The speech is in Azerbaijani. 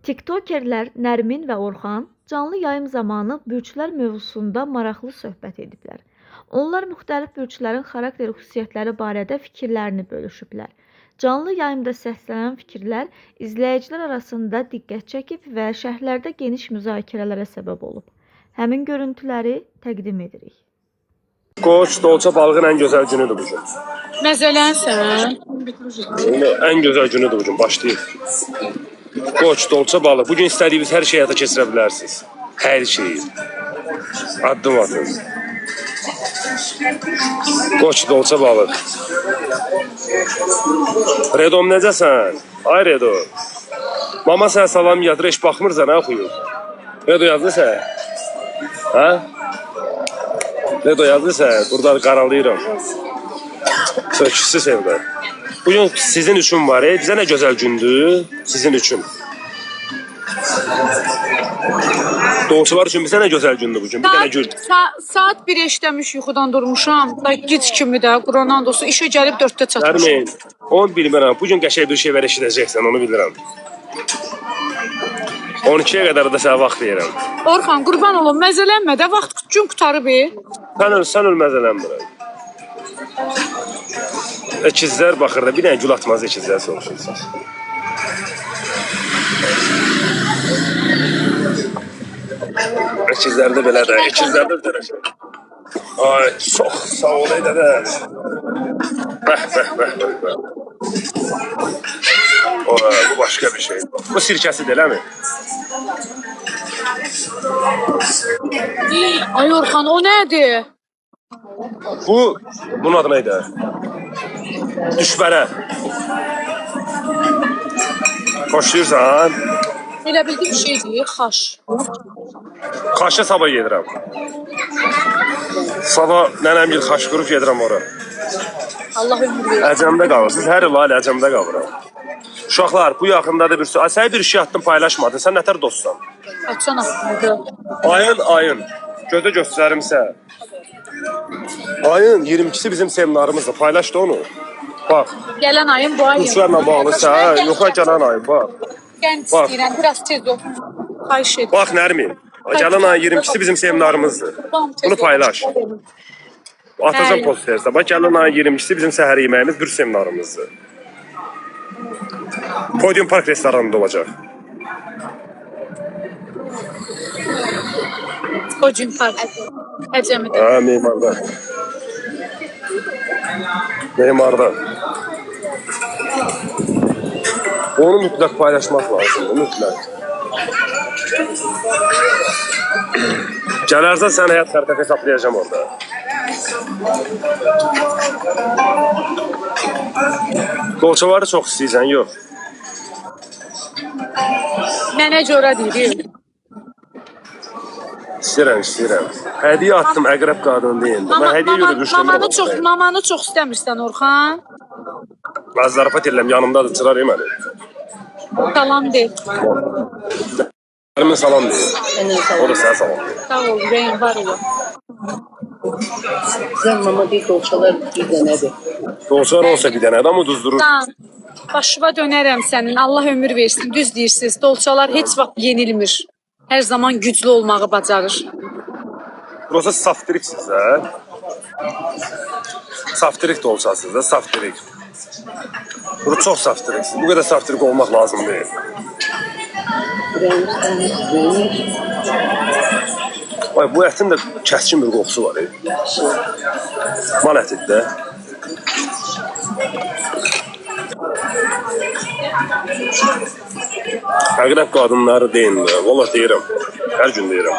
TikTokerlər Nərmin və Orxan canlı yayım zamanı bürclər mövzusunda maraqlı söhbət ediblər. Onlar müxtəlif bürclərin xarakter xüsusiyyətləri barədə fikirlərini bölüşüblər. Canlı yayımda səslənən fikirlər izləyicilər arasında diqqət çəkib və şərhlərdə geniş müzakirələrə səbəb olub. Həmin görüntüləri təqdim edirik. Qoç, dolça balığın ən gözəl günüdür bugün. Məzələnsən. Ən gözəl günüdür bugün, başlayıb. Qoç, dolça balıq. Bugün istədiyiniz hər şeyi həyata keçirə bilərsiniz. Hər şeyi. Addım atın. Qoç, dolça balıq. Redom necəsən? Ay Redo. Mama sənə salam yadır, heç baxmırsan, nə oxuyur? Redo yazdı sən? Hə? Redo yazdı sən? Burada qaralayıram. Söküsü sevdi. Bugün sizin üçün var, bizə nə gözəl gündür, sizin üçün. Doğuşlar üçün bizə nə gözəl gündür bugün, bir dənə gün. Saat 1 işləmiş yuxudan durmuşam. Gic kimi də, Quran dostu işə gəlib 4-də çatmışam. Nərmin, onu bilmirəm, bugün qəşəng bir şey ver eşidəcəksən, onu bilirəm. 12-yə qədər də sənə vaxt verirəm. Orxan, qurban olum, məzələnmə də, vaxt gün qutarıb. Sən ölməzələnmirəm. Əkizlər baxır da, bir dənə gül atmaz əkizlər soruşursunuz. Əkizlərdə belə də, əkizlərdə dərəcə. Ay, çox sağ ol dədə. Bəh. Bu başqa bir şey. Bu sirkəsi deyil, mi? Ay Orxan, o nədir? Bunun adı neydi? Düşbərə. Xoşlayırsan? Elə bildim şeydir, xaş. Xaşa sabah gedirəm. Sabah nənəmgil xaş qurub gedirəm ora. Allah ömür verir. Əcəmdə qalırsınız, hər il əcəmdə qalıram. Uşaqlar, bu yaxında da bir şey. Sən bir şey atdın, paylaşmadın. Sən nətər dostsan? Açan atmadı. Ayın. Gözə göstərimsə. Ayın 22-si bizim seminarımızdır. Paylaş da onu. Bax. Gələn ayın bu ayın. Kurslarla bağlısa, yoxa gələn ayın, bax. Gəl istəyirəm, biraz tez ol. Xahiş edirəm. Bax Nərmin, gələn ayın 22-si bizim seminarımızdır. Bunu paylaş. Atacam postersə. Bax, gələn ayın 22-si bizim səhər yeməyimiz, bir seminarımızdır. Podium Park restoranında olacaq. Podium Park. Əcəmidə. Memarda. Onu mütləq paylaşmaq lazımdır, mütləq. Gələrsən sən həyat xəritə hesablayacağım orada. Dolçaları çox istəyirsən, yox. Mənə görə deyir. İstəyirəm. Hədiyə attım, əqrəb qadın deyil. Mən hədiyə görə düşdüm. Mamanı çox istəmirsən, Orxan. Ben zarafat edirəm, yanımdadır, çırar yeməli. Salam deyil. Nərmin salam deyil. O da sənə salam deyil. Sağ ol, ürəyin var ola. Sən mama deyil, dolçalar bir dənədir. Dolçalar olsa bir dənədir, amma duzdurur. Başıva dönərəm sənin, Allah ömür versin, düz deyirsiniz. Dolçalar heç vaxt yenilmir. Hər zaman güclü olmağı bacarır. Burası saftiriksiz, hə? Saftirik dolçasınız da, saftirik. Burası çox saftiriksiz. Bu qədər saftirik olmaq lazım deyil. Ay, bu ətin də kəskin bir qoxusu var. Mal ətidir də. Əqrəb qadınları deyin. Vallahi deyirəm. Hər gün deyirəm.